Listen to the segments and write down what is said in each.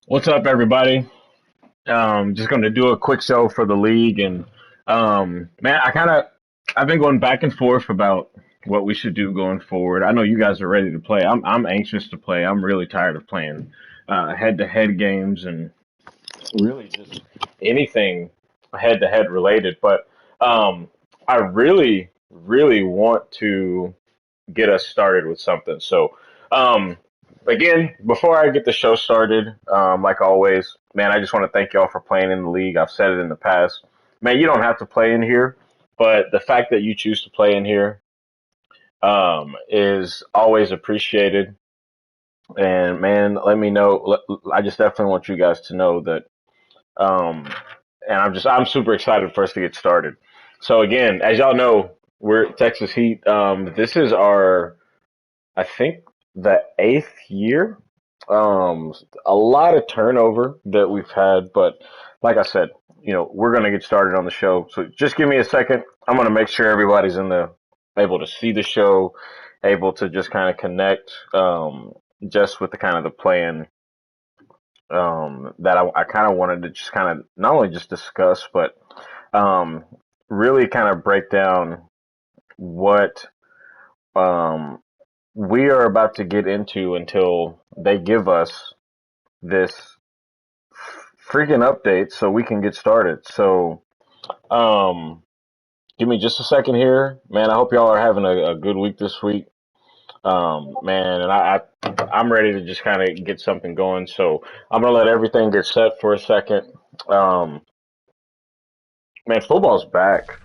What's up, everybody? Just going to do a quick show for the league, and man, I've been going back and forth about what we should do going forward. I know you guys are ready to play. I'm anxious to play. I'm really tired of playing head-to-head games and really just anything head-to-head related. But I really want to get us started with something. So, um, again, before I get the show started, like always, man, I just want to thank y'all for playing in the league. I've said it in the past. Man, you don't have to play in here, but the fact that you choose to play in here is always appreciated. And man, let me know. I just definitely want you guys to know that. Um, and I'm super excited for us to get started. So again, as y'all know, we're at Texas Heat. This is our I think the eighth year. Um, a lot of turnover that we've had, but like I said, we're gonna get started on the show. So just give me a second. I'm gonna make sure everybody's in the able to see the show, able to just kind of connect, just with the kind of the plan, that I kind of wanted to just kind of not only just discuss, but um, really kind of break down what um, we are about to get into until they give us this freaking update so we can get started. So, um, give me just a second here, man. I hope y'all are having a good week this week, man. And I'm ready to just kind of get something going. So I'm gonna let everything get set for a second. Um, man, football's back.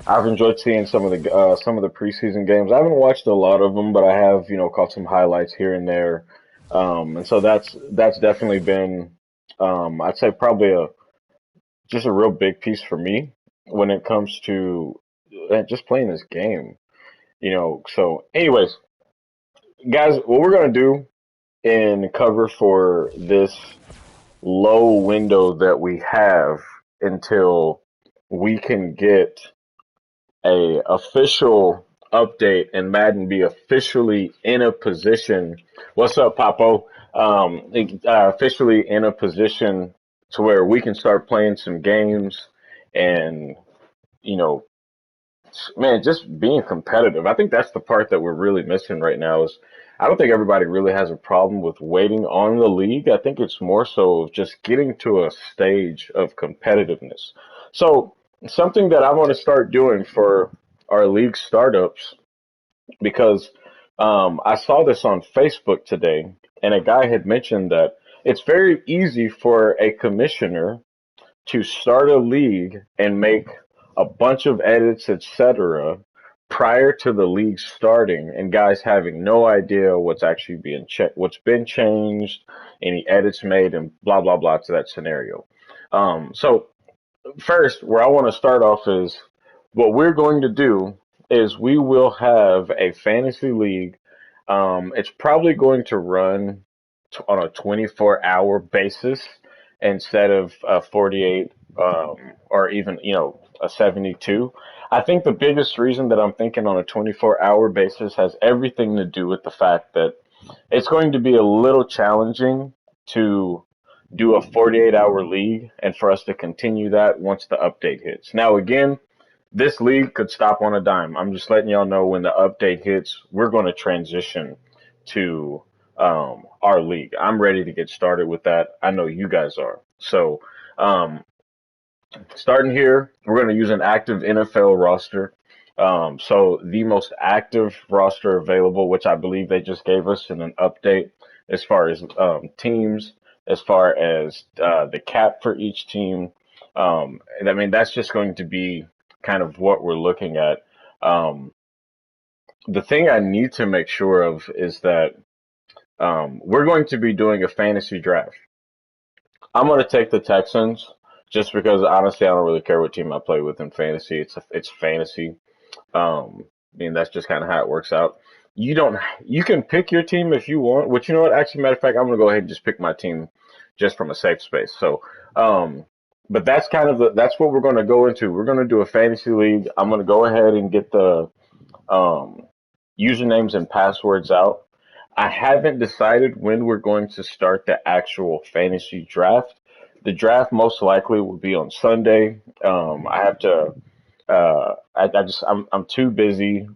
I've enjoyed seeing some of the preseason games. I haven't watched a lot of them, but I have caught some highlights here and there, and so that's definitely been I'd say probably a just a real big piece for me when it comes to just playing this game. So anyways, guys, what we're gonna do in cover for this low window that we have until we can get a official update and Madden be officially in a position. What's up, Papo? Officially in a position to where we can start playing some games and you know, man, just being competitive. I think that's the part that we're really missing right now. Is I don't think everybody really has a problem with waiting on the league. I think it's more so of just getting to a stage of competitiveness. So something that I want to start doing for our league startups because I saw this on Facebook today, and a guy had mentioned that it's very easy for a commissioner to start a league and make a bunch of edits, etc., prior to the league starting, and guys having no idea what's actually being checked, what's been changed, any edits made, and blah blah blah to that scenario. So first, where I want to start off is what we're going to do is we will have a fantasy league. It's probably going to run on a 24-hour basis instead of a 48 or even a 72. I think the biggest reason that I'm thinking on a 24-hour basis has everything to do with the fact that it's going to be a little challenging to do a 48-hour league and for us to continue that once the update hits. Now, again, this league could stop on a dime. I'm just letting y'all know when the update hits, we're going to transition to our league. I'm ready to get started with that. I know you guys are. So, um, starting here, we're going to use an active NFL roster. So the most active roster available, which I believe they just gave us in an update as far as teams, as far as the cap for each team. And I mean, that's just going to be kind of what we're looking at. Um, the thing I need to make sure of is that we're going to be doing a fantasy draft. I'm going to take the Texans just because honestly, I don't really care what team I play with in fantasy. It's fantasy. I mean, that's just kind of how it works out. You can pick your team if you want, which you know what, actually, matter of fact, I'm going to go ahead and just pick my team just from a safe space. So, but that's kind of that's what we're going to go into. We're going to do a fantasy league. I'm going to go ahead and get the, um, usernames and passwords out. I haven't decided when we're going to start the actual fantasy draft. The draft most likely will be on Sunday. I have to. I'm too busy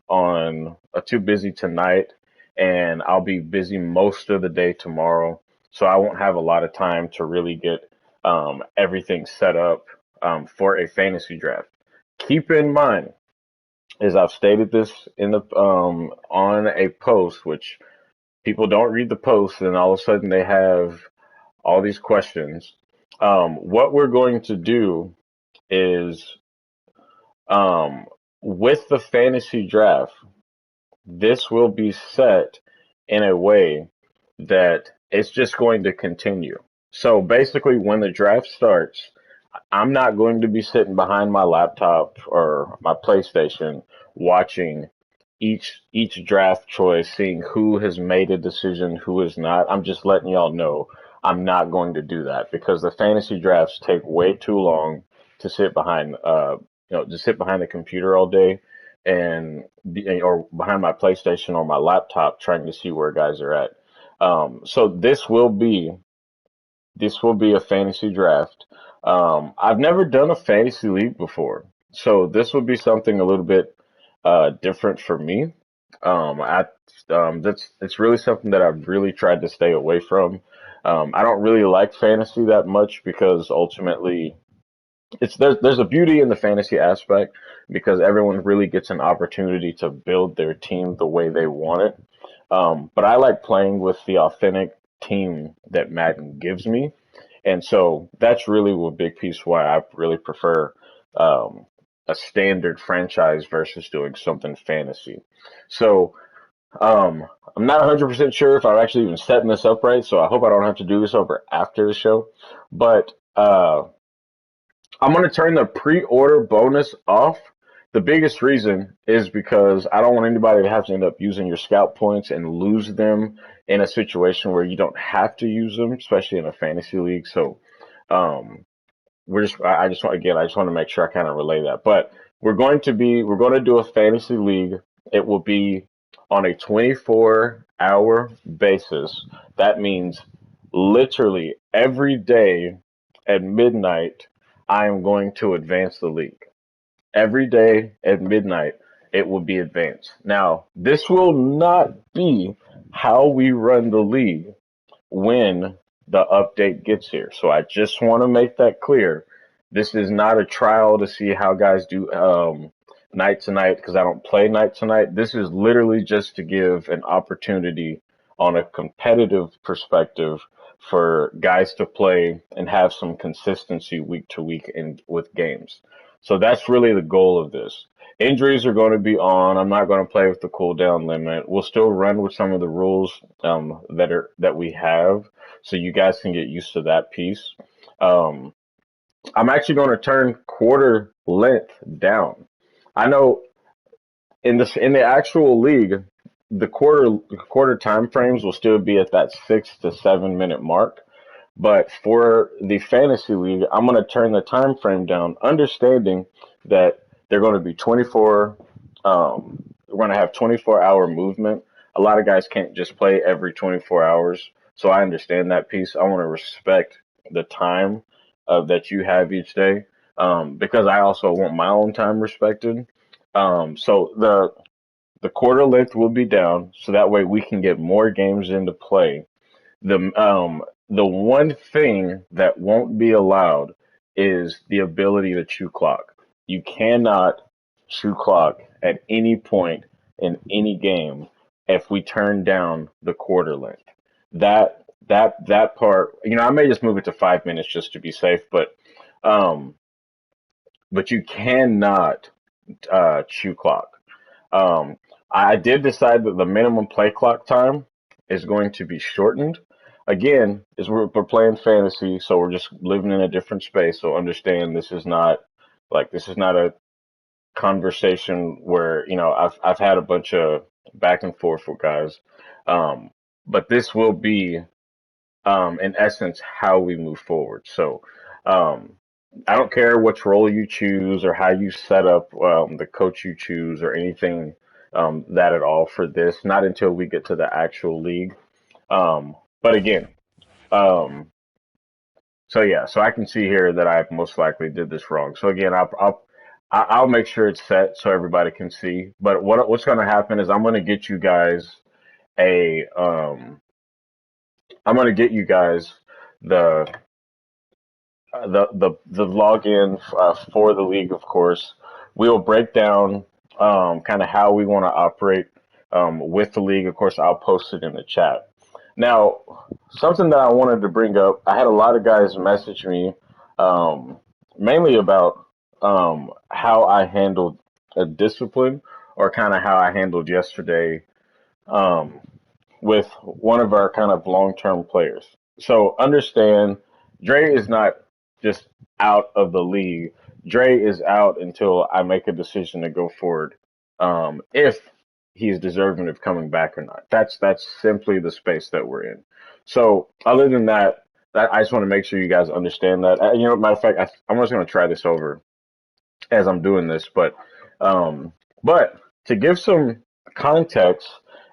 too busy tonight, and I'll be busy most of the day tomorrow. So I won't have a lot of time to really get everything set up for a fantasy draft. Keep in mind, as I've stated this in the on a post, which people don't read the post, and all of a sudden they have all these questions. What we're going to do is um, with the fantasy draft, this will be set in a way that it's just going to continue. So basically, when the draft starts, I'm not going to be sitting behind my laptop or my PlayStation watching each draft choice, seeing who has made a decision, who has not. I'm just letting y'all know I'm not going to do that because the fantasy drafts take way too long to sit behind to sit behind the computer all day or behind my PlayStation or my laptop trying to see where guys are at. So this will be a fantasy draft. I've never done a fantasy league before, so this will be something a little bit different for me. I that's it's really something that I've really tried to stay away from. I don't really like fantasy that much because ultimately there's a beauty in the fantasy aspect because everyone really gets an opportunity to build their team the way they want it. But I like playing with the authentic team that Madden gives me. And so that's really a big piece why I really prefer um, a standard franchise versus doing something fantasy. So I'm not 100% sure if I'm actually even setting this up right. So I hope I don't have to do this over after the show. But I'm going to turn the pre-order bonus off. The biggest reason is because I don't want anybody to have to end up using your scout points and lose them in a situation where you don't have to use them, especially in a fantasy league. So, um, I just want, again, I just want to make sure I kind of relay that. But we're going to do a fantasy league. It will be on a 24-hour basis. That means literally every day at midnight, I am going to advance the league. Every day at midnight, it will be advanced. Now, this will not be how we run the league when the update gets here. So I just want to make that clear. This is not a trial to see how guys do night to night because I don't play night to night. This is literally just to give an opportunity on a competitive perspective for guys to play and have some consistency week to week in with games. So that's really the goal of this. Injuries are going to be on. I'm not going to play with the cooldown limit. We'll still run with some of the rules that we have, so you guys can get used to that piece. Um, I'm actually going to turn quarter length down. I know in the actual league, the quarter time frames will still be at that 6 to 7 minute mark. But for the fantasy league, I'm going to turn the time frame down, understanding that they're going to be 24. We're going to have 24-hour movement. A lot of guys can't just play every 24 hours, so I understand that piece. I want to respect the time that you have each day because I also want my own time respected. So the quarter length will be down, so that way we can get more games into play. The one thing that won't be allowed is the ability to chew clock. You cannot chew clock at any point in any game if we turn down the quarter length. That part, I may just move it to 5 minutes just to be safe, um, but you cannot chew clock. Um, I did decide that the minimum play clock time is going to be shortened. Again, is we're playing fantasy, so we're just living in a different space. So understand this is not a conversation where I've had a bunch of back and forth with guys, um, but this will be in essence, how we move forward. So, um, I don't care which role you choose or how you set up the coach you choose or anything that at all for this, not until we get to the actual league. But again, um, so yeah, so I can see here that I most likely did this wrong. So again, I'll make sure it's set so everybody can see. But what's going to happen is I'm going to get you guys a I'm going to get you guys the the login for the league, of course. We'll break down kind of how we want to operate with the league. Of course, I'll post it in the chat. Now, something that I wanted to bring up, I had a lot of guys message me um, mainly about how I handled a discipline or kind of how I handled yesterday um, with one of our kind of long-term players. So understand, Dre is not just out of the league. Dre is out until I make a decision to go forward. If he's deserving of coming back or not. That's simply the space that we're in. So other than that, I just want to make sure you guys understand that. Matter of fact, I'm just going to try this over as I'm doing this, um, but to give some context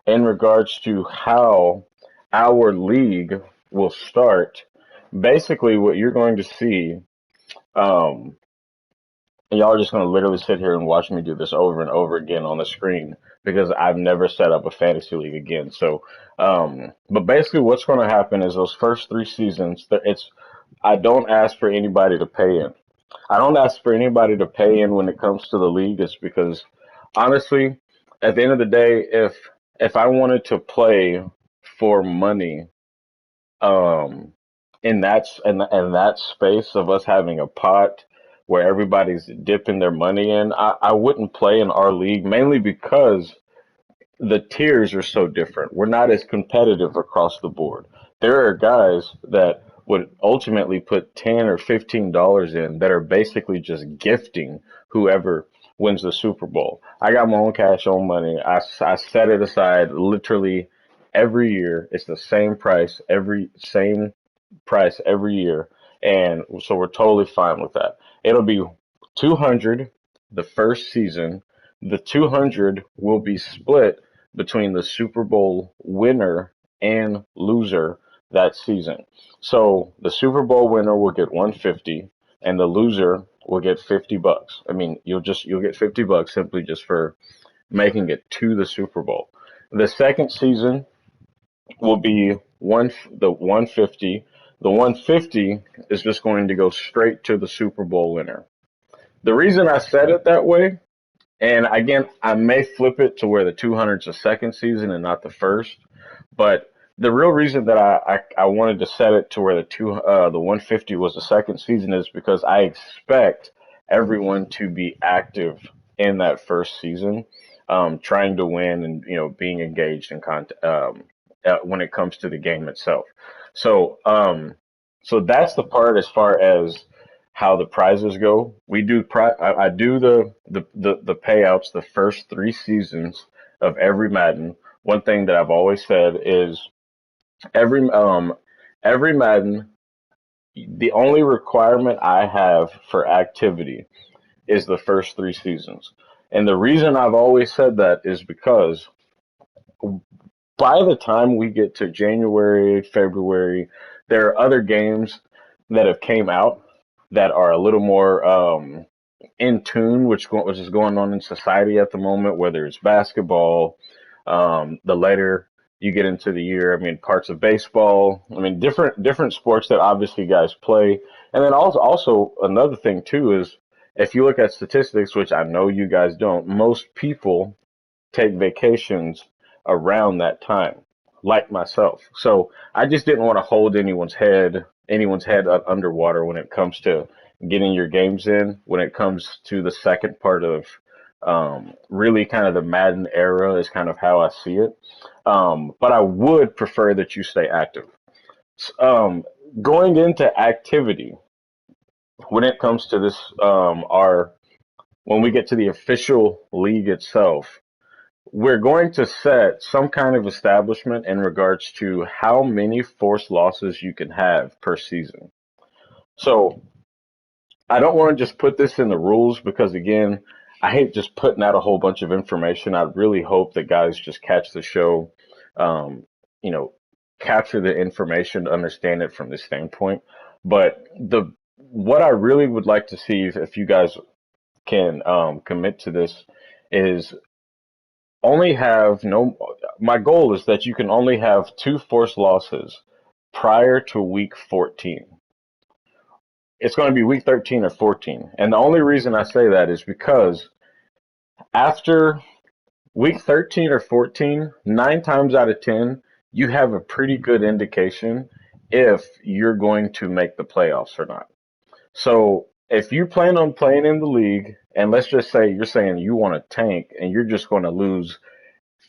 in regards to how our league will start, basically what you're going to see, um, and y'all are just going to literally sit here and watch me do this over and over again on the screen because I've never set up a fantasy league again. So, but basically what's going to happen is those first 3 seasons, I don't ask for anybody to pay in. I don't ask for anybody to pay in when it comes to the league. It's because honestly, at the end of the day, if I wanted to play for money, um, in that space of us having a pot where everybody's dipping their money in, I wouldn't play in our league mainly because the tiers are so different. We're not as competitive across the board. There are guys that would ultimately put $10 or $15 in that are basically just gifting whoever wins the Super Bowl. I got my own cash, own money. I set it aside literally every year. It's the same price every year, and so we're totally fine with that. It'll be 200 the first season. The 200 will be split between the Super Bowl winner and loser that season. So the Super Bowl winner will get 150 and the loser will get $50. I mean, you'll get $50 simply just for making it to the Super Bowl. The second season will be the 150. The 150 is just going to go straight to the Super Bowl winner. The reason I said it that way, and again, I may flip it to where the 200 is the second season and not the first, but the real reason that I wanted to set it to where the 150 was the second season is because I expect everyone to be active in that first season, trying to win and being engaged in when it comes to the game itself. So so that's the part as far as how the prizes go. I do the payouts the first 3 seasons of every Madden. One thing that I've always said is every um every Madden, the only requirement I have for activity is the first 3 seasons. And the reason I've always said that is because by the time we get to January, February, there are other games that have came out that are a little more in tune, which is going on in society at the moment, whether it's basketball, the later you get into the year, I mean, parts of baseball, I mean, different sports that obviously guys play. And then also another thing too is if you look at statistics, which I know you guys don't, most people take vacations around that time, like myself. So I just didn't want to hold anyone's head underwater when it comes to getting your games in. When it comes to the second part of really kind of the Madden era is kind of how I see it. But I would prefer that you stay active. Um, Going into activity, when it comes to this, our when we get to the official league itself, we're going to set some kind of establishment in regards to how many forced losses you can have per season. So I don't want to just put this in the rules because again, I hate just putting out a whole bunch of information. I really hope that guys just catch the show, um, you know, capture the information, understand it from this standpoint. But the what I really would like to see, if you guys can commit to this, is only have no. My goal is that you can only have two forced losses prior to week 14. It's going to be week 13 or 14. And the only reason I say that is because after week 13 or 14, 9 times out of 10, you have a pretty good indication if you're going to make the playoffs or not. So if you plan on playing in the league, and let's just say you're saying you want to tank and you're just going to lose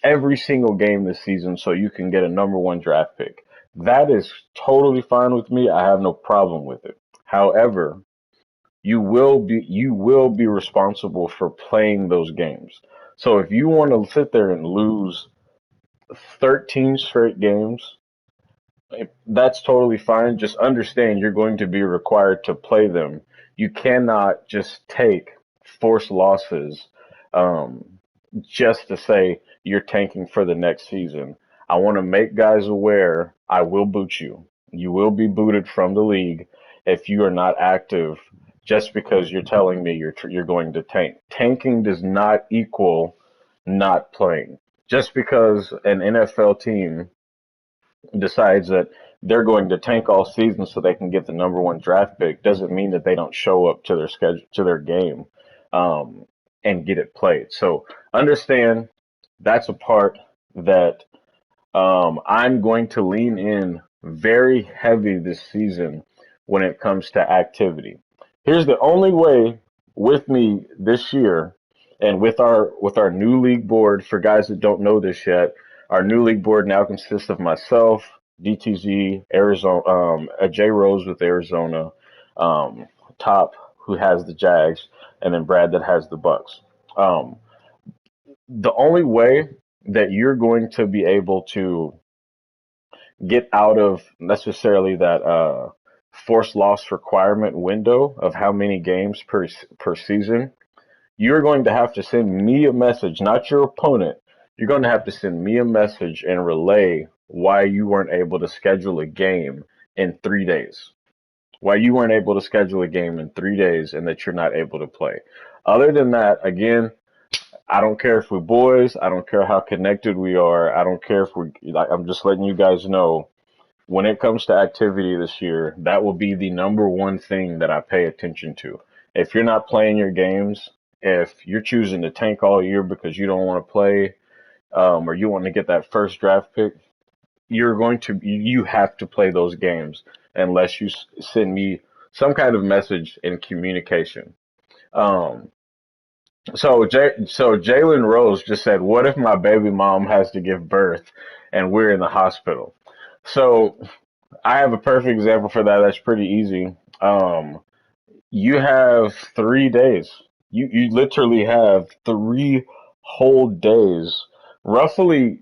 every single game this season so you can get a number one draft pick, that is totally fine with me. I have no problem with it. However, you will be responsible for playing those games. So if you want to sit there and lose 13 straight games, that's totally fine. Just understand you're going to be required to play them. You cannot just take forced losses um, just to say you're tanking for the next season. I want to make guys aware I will boot you. You will be booted from the league if you are not active just because you're telling me you're going to tank. Tanking does not equal not playing. Just because an NFL team decides that they're going to tank all season so they can get the number one draft pick doesn't mean that they don't show up to their schedule, to their game, um, and get it played. So understand that's a part that I'm going to lean in very heavy this season when it comes to activity. Here's the only way with me this year, and with our new league board. For guys that don't know this yet, our new league board now consists of myself, DTZ, Arizona, J Rose with Arizona, um, Top who has the Jags, and then Brad that has the Bucks. Um, the only way that you're going to be able to get out of necessarily that forced loss requirement window of how many games per season, you're going to have to send me a message, not your opponent. You're going to have to send me a message and relay why you weren't able to schedule a game in 3 days. Why you weren't able to schedule a game in 3 days and that you're not able to play. Other than that, again, I don't care if we're boys. I don't care how connected we are. I don't care if we're, like, I'm just letting you guys know when it comes to activity this year, that will be the number one thing that I pay attention to. If you're not playing your games, if you're choosing to tank all year because you don't want to play, or you want to get that first draft pick, you have to play those games unless you send me some kind of message in communication. Um, so Jalen Rose just said, "What if my baby mom has to give birth and we're in the hospital?" So I have a perfect example for that. That's pretty easy. You have 3 days. You literally have 3 whole days, roughly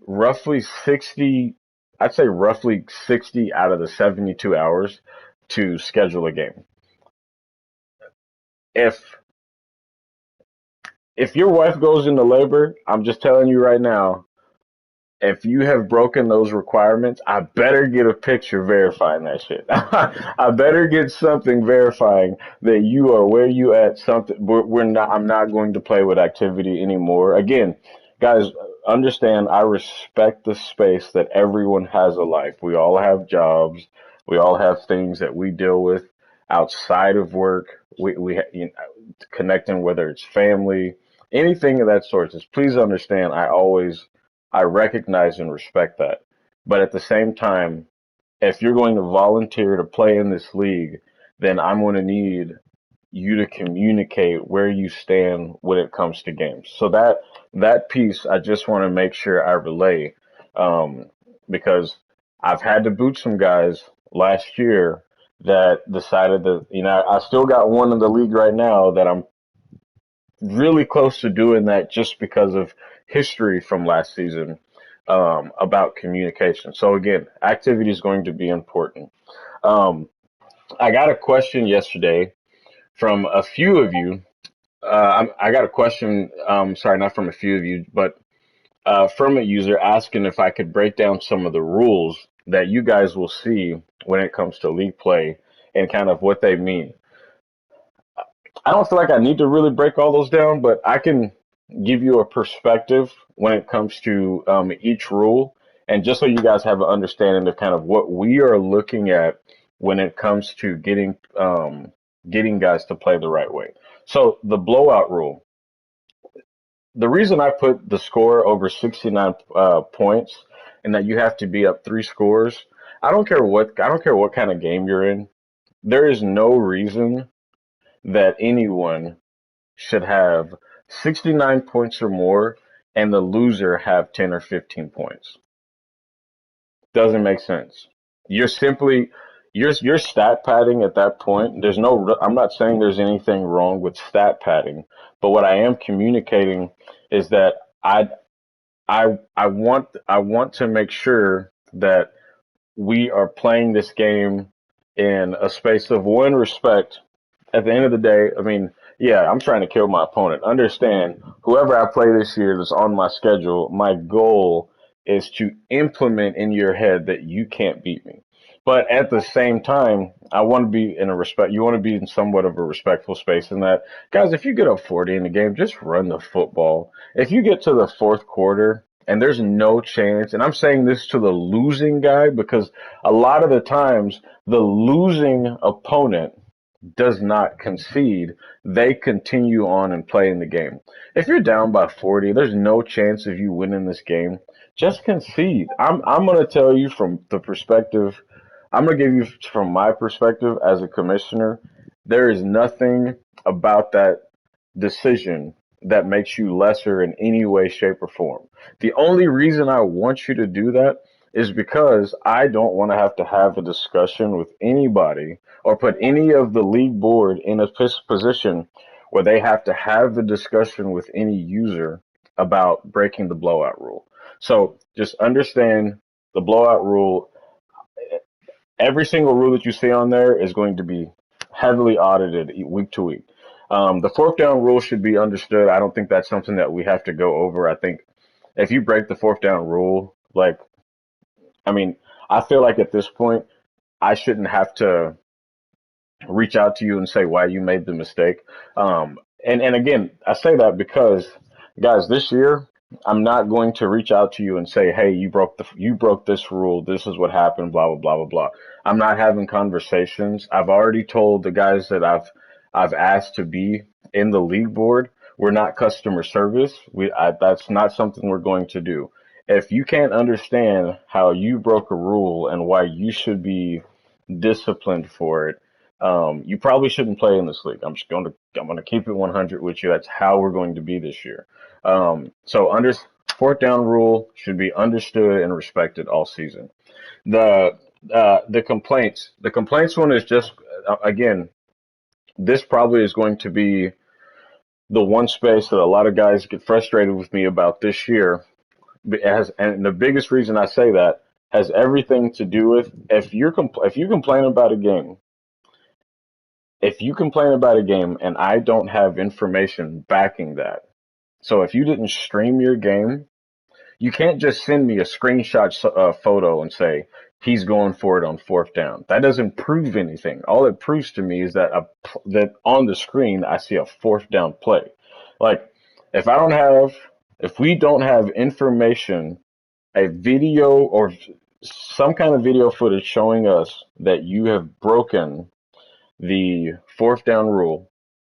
60. I'd say roughly 60 out of the 72 hours to schedule a game. If if your wife goes into labor, I'm just telling you right now, if you have broken those requirements, I better get a picture verifying that shit. I better get something verifying that you are where you at. Something we're not. I'm not going to play with activity anymore. Again, guys, understand. I respect the space that everyone has a life. We all have jobs. We all have things that we deal with outside of work. Connecting, whether it's family, anything of that sort. Just please understand. I recognize and respect that. But at the same time, if you're going to volunteer to play in this league, then I'm going to need you to communicate where you stand when it comes to games. So that piece, I just want to make sure I relay, um, because I've had to boot some guys last year that decided that, I still got one in the league right now that I'm really close to doing that just because of history from last season, about communication. So again, activity is going to be important. Um, I got a question yesterday from a few of you, I got a question. Sorry, not from a few of you, but from a user asking if I could break down some of the rules that you guys will see when it comes to league play and kind of what they mean. I don't feel like I need to really break all those down, but I can give you a perspective when it comes to each rule, and just so you guys have an understanding of kind of what we are looking at when it comes to getting guys to play the right way. So the blowout rule. The reason I put the score over 69 points and that you have to be up three scores, I don't care what kind of game you're in. There is no reason that anyone should have 69 points or more and the loser have 10 or 15 points. Doesn't make sense. You're simply you're stat padding at that point. I'm not saying there's anything wrong with stat padding, but what I am communicating is that I want to make sure that we are playing this game in a space of one respect. At the end of the day, I mean, yeah, I'm trying to kill my opponent. Understand, whoever I play this year that's on my schedule, my goal is to implement in your head that you can't beat me. But at the same time, I want to be in a respect. You want to be in somewhat of a respectful space. In that, guys, if you get up 40 in the game, just run the football. If you get to the fourth quarter and there's no chance, and I'm saying this to the losing guy because a lot of the times the losing opponent does not concede, they continue on and play in the game. If you're down by 40, there's no chance of you winning this game. Just concede. I'm going to tell you from the perspective, I'm going to give you from my perspective as a commissioner, there is nothing about that decision that makes you lesser in any way, shape, or form. The only reason I want you to do that is because I don't want to have a discussion with anybody or put any of the league board in a position where they have to have the discussion with any user about breaking the blowout rule. So just understand the blowout rule. Every single rule that you see on there is going to be heavily audited week to week. The fourth down rule should be understood. I don't think that's something that we have to go over. I think if you break the fourth down rule, like, I mean, I feel like at this point, I shouldn't have to reach out to you and say why you made the mistake. And again, I say that because, guys, this year I'm not going to reach out to you and say, hey, you broke this rule. This is what happened. Blah blah blah blah blah. I'm not having conversations. I've already told the guys that I've asked to be in the league board. We're not customer service. That's not something we're going to do. If you can't understand how you broke a rule and why you should be disciplined for it, you probably shouldn't play in this league. I'm going to keep it 100 with you. That's how we're going to be this year. So fourth down rule should be understood and respected all season. The the complaints one is just again, this probably is going to be the one space that a lot of guys get frustrated with me about this year. And the biggest reason I say that has everything to do with if you complain about a game if you complain about a game and I don't have information backing that, so if you didn't stream your game, you can't just send me a screenshot photo and say he's going for it on fourth down. That doesn't prove anything. All it proves to me is that that on the screen I see a fourth down play. Like if I don't have if we don't have information, a video or some kind of video footage showing us that you have broken the fourth down rule,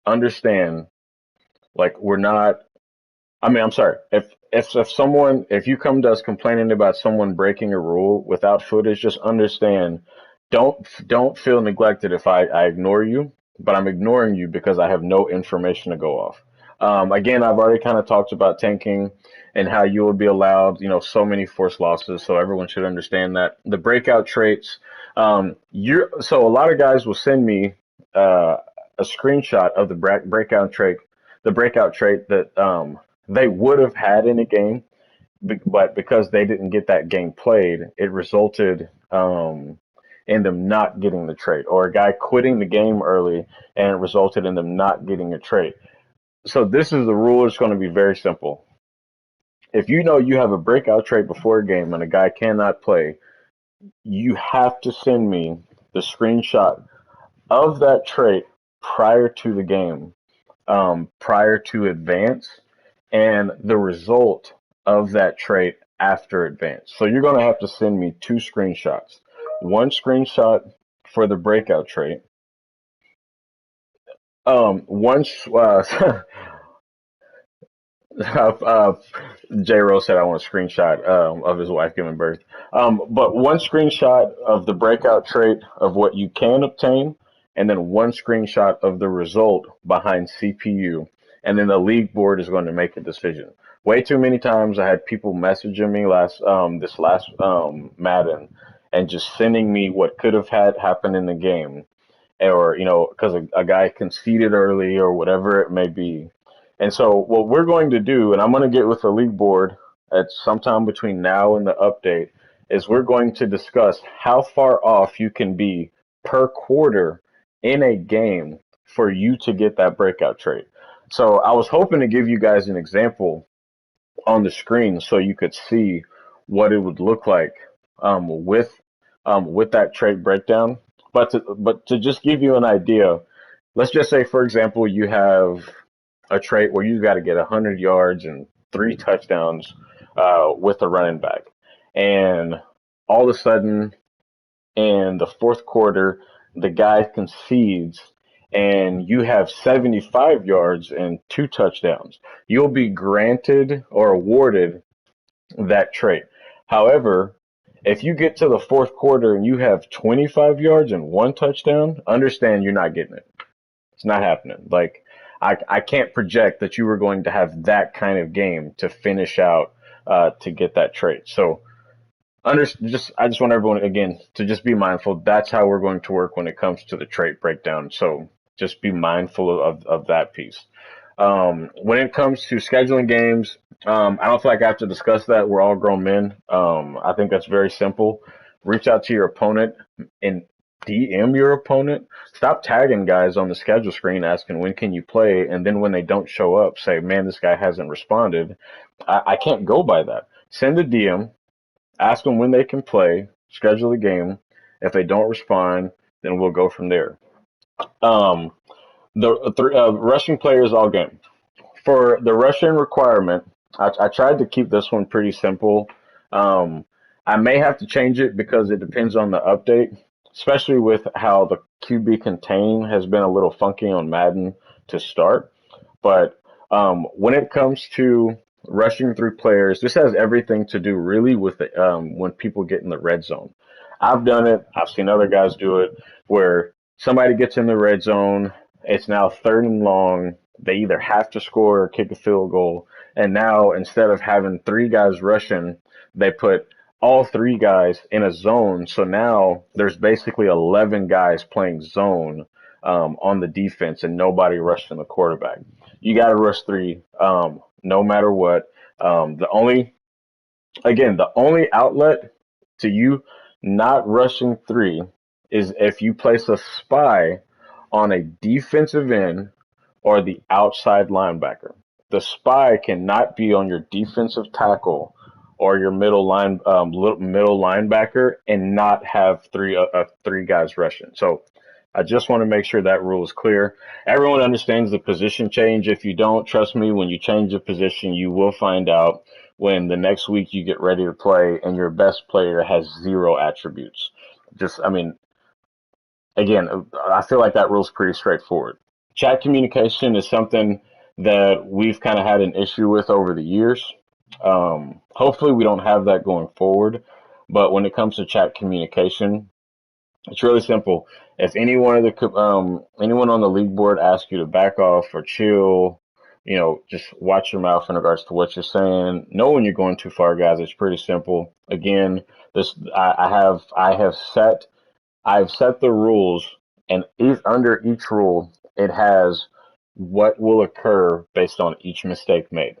understand, like, we're not, I mean, I'm sorry. If you come to us complaining about someone breaking a rule without footage, just understand, don't feel neglected if I ignore you, but I'm ignoring you because I have no information to go off. Again, I've already kind of talked about tanking and how you will be allowed, so many forced losses. So everyone should understand that the breakout traits. So a lot of guys will send me a screenshot of the breakout trait that they would have had in a game, but because they didn't get that game played, it resulted in them not getting the trait, or a guy quitting the game early and it resulted in them not getting a trait. So this is the rule. It's going to be very simple. If you know you have a breakout trait before a game and a guy cannot play, you have to send me the screenshot of that trait prior to the game, prior to advance, and the result of that trait after advance. So you're going to have to send me two screenshots. One screenshot for the breakout trait. Once uh, J. Rose said I want a screenshot of his wife giving birth. But one screenshot of the breakout trait of what you can obtain, and then one screenshot of the result behind CPU. And then the league board is going to make a decision. Way too many times I had people messaging me this last Madden and just sending me what could have had happened in the game, or because a guy conceded early or whatever it may be. And so what we're going to do, and I'm going to get with the league board at sometime between now and the update, is we're going to discuss how far off you can be per quarter in a game for you to get that breakout trade. So I was hoping to give you guys an example on the screen so you could see what it would look like with that trait breakdown. But to just give you an idea, let's just say, for example, you have a trait where you've got to get 100 yards and three touchdowns with a running back. And all of a sudden, in the fourth quarter, the guy concedes and you have 75 yards and two touchdowns. You'll be granted or awarded that trait. However, if you get to the fourth quarter and you have 25 yards and one touchdown, understand you're not getting it. It's not happening. Like, I can't project that you were going to have that kind of game to finish out to get that trait. So I just want everyone again to just be mindful. That's how we're going to work when it comes to the trait breakdown. So just be mindful of that piece. When it comes to scheduling games, I don't feel like I have to discuss that. We're all grown men. I think that's very simple. Reach out to your opponent and DM your opponent. Stop tagging guys on the schedule screen asking when can you play, and then when they don't show up, say, man, this guy hasn't responded. I can't go by that. Send a DM, ask them when they can play, schedule a game. If they don't respond, then we'll go from there. Um, the rushing players all game. For the rushing requirement, I tried to keep this one pretty simple. Um, I may have to change it because it depends on the update, especially with how the QB contain has been a little funky on Madden to start. But when it comes to rushing through players, this has everything to do really with when people get in the red zone. I've done it. I've seen other guys do it where somebody gets in the red zone. It's now third and long. They either have to score or kick a field goal. And now instead of having three guys rushing, they put all three guys in a zone. So now there's basically 11 guys playing zone on the defense and nobody rushing the quarterback. You got to rush three no matter what. The only, again, the only outlet to you not rushing three is if you place a spy on a defensive end or the outside linebacker. The spy cannot be on your defensive tackle or your middle linebacker and not have three guys rushing. So I just want to make sure that rule is clear. Everyone understands the position change. If you don't, trust me, when you change the position, you will find out when the next week you get ready to play and your best player has zero attributes. I mean, again, I feel like that rule's pretty straightforward. Chat communication is something that we've kind of had an issue with over the years. Hopefully, we don't have that going forward. But when it comes to chat communication, it's really simple. If anyone on the league board asks you to back off or chill, just watch your mouth in regards to what you're saying. Know when you're going too far, guys. It's pretty simple. Again, this I've set the rules, and under each rule, it has what will occur based on each mistake made.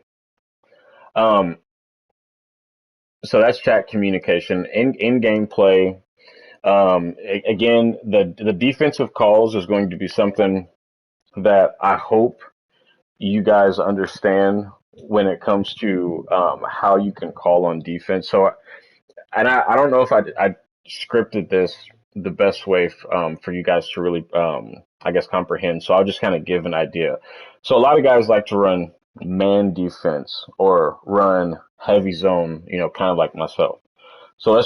Um, so that's chat communication. In gameplay, again, the defensive calls is going to be something that I hope you guys understand when it comes to how you can call on defense. So, and I don't know if I scripted this the best way for you guys to really, I guess, comprehend. So I'll just kind of give an idea. So a lot of guys like to run man defense or run heavy zone, kind of like myself. So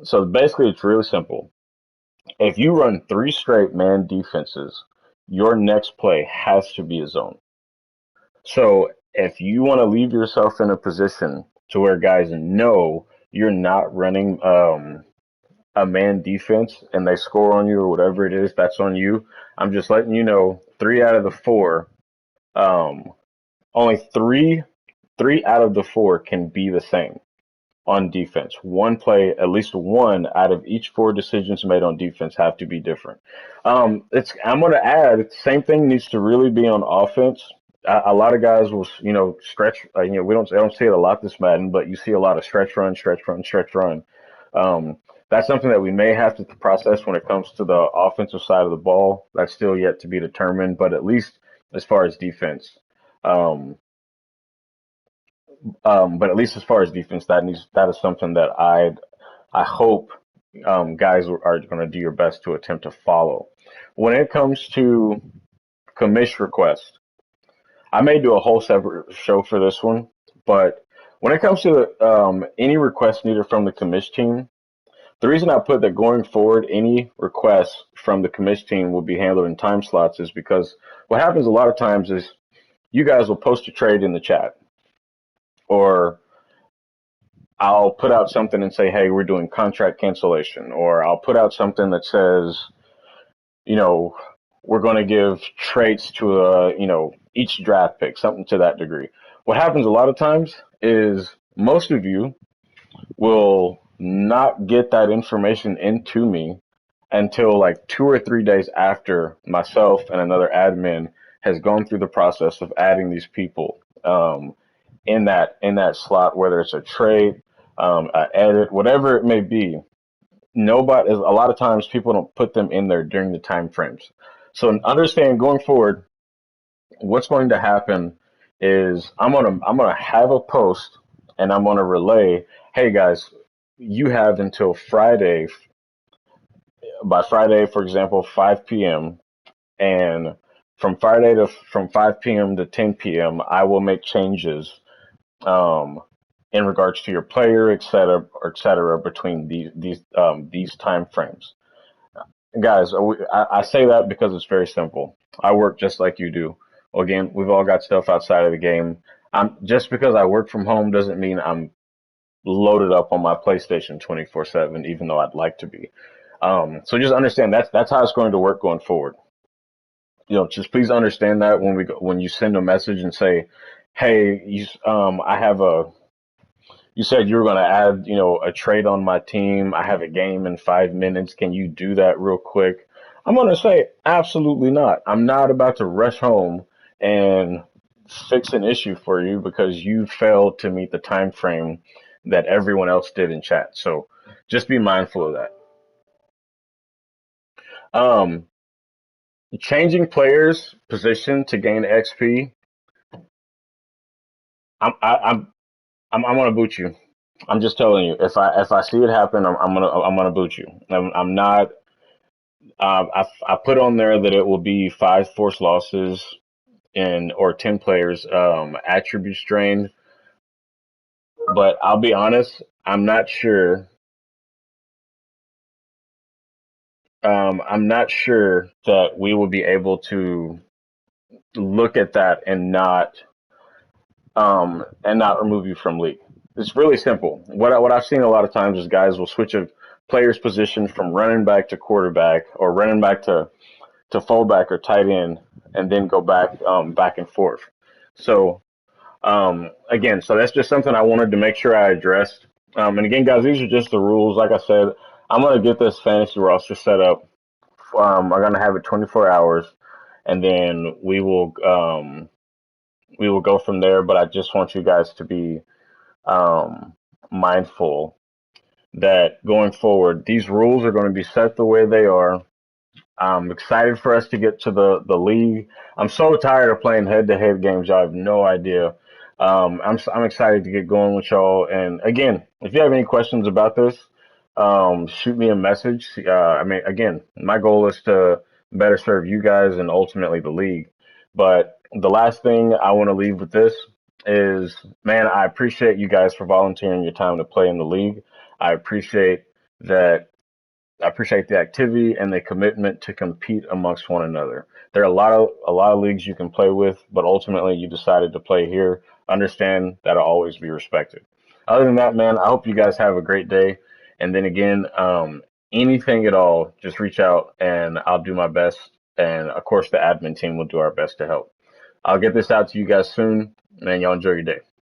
so basically it's really simple. If you run three straight man defenses, your next play has to be a zone. So if you want to leave yourself in a position to where guys know you're not running a man defense and they score on you or whatever it is, that's on you. I'm just letting you know 3 out of the 4, um, only three out of the 4 can be the same on defense. One play, at least one out of each 4 decisions made on defense have to be different. I'm going to add, same thing needs to really be on offense. A lot of guys will, stretch. I don't see it a lot this Madden, but you see a lot of stretch run, stretch run, stretch run. That's something that we may have to process when it comes to the offensive side of the ball. That's still yet to be determined, but at least as far as defense, um, but at least as far as defense, that is something that I hope guys are going to do your best to attempt to follow. When it comes to commish request, I may do a whole separate show for this one, but when it comes to any request needed from the commish team, the reason I put that going forward, any requests from the commish team will be handled in time slots is because what happens a lot of times is you guys will post a trade in the chat, or I'll put out something and say, hey, we're doing contract cancellation, or I'll put out something that says, you know, we're going to give traits to each draft pick, something to that degree. What happens a lot of times is most of you will not get that information into me until like 2 or 3 days after myself and another admin has gone through the process of adding these people in that slot, whether it's a trade, a edit, whatever it may be. Nobody, a lot of times people don't put them in there during the time frames. So understand going forward, what's going to happen is I'm gonna have a post and I'm gonna relay, hey guys, you have until Friday, by Friday, for example, 5 p.m. and from 5 p.m. to 10 p.m. I will make changes um, in regards to your player, et cetera, between these time frames. Guys, I say that because it's very simple. I work just like you do. Again, we've all got stuff outside of the game. Just because I work from home doesn't mean I'm loaded up on my PlayStation 24/7, even though I'd like to be. So just understand that's how it's going to work going forward. Just please understand that when you send a message and say, "Hey, I have you said you were going to add, a trade on my team. I have a game in 5 minutes. Can you do that real quick?" I'm going to say, absolutely not. I'm not about to rush home and fix an issue for you because you failed to meet the time frame that everyone else did in chat. So just be mindful of that. Um, Changing players' position to gain XP. I'm I, I'm gonna boot you. I'm just telling you. If I see it happen, I'm gonna boot you. I'm not. I put on there that it will be 5 forced losses and or 10 players attributes drained. But I'll be honest, I'm not sure. I'm not sure that we will be able to look at that and not remove you from league. It's really simple. What I've seen a lot of times is guys will switch a player's position from running back to quarterback or running back to fullback or tight end, and then go back and forth. So again, so that's just something I wanted to make sure I addressed. And again, guys, these are just the rules. Like I said, I'm gonna get this fantasy roster set up. I'm gonna have it 24 hours, and then we will go from there. But I just want you guys to be um, mindful that going forward, these rules are going to be set the way they are. I'm excited for us to get to the league. I'm so tired of playing head to head games. Y'all have no idea. I'm excited to get going with y'all. And again, if you have any questions about this, shoot me a message. I mean, again, my goal is to better serve you guys and ultimately the league. But the last thing I want to leave with this is, man, I appreciate you guys for volunteering your time to play in the league. I appreciate that I appreciate the activity and the commitment to compete amongst one another. There are a lot of leagues you can play with, but ultimately you decided to play here. Understand that'll always be respected. Other than that, man, I hope you guys have a great day. And then again, anything at all, just reach out and I'll do my best. And of course, the admin team will do our best to help. I'll get this out to you guys soon, and y'all enjoy your day.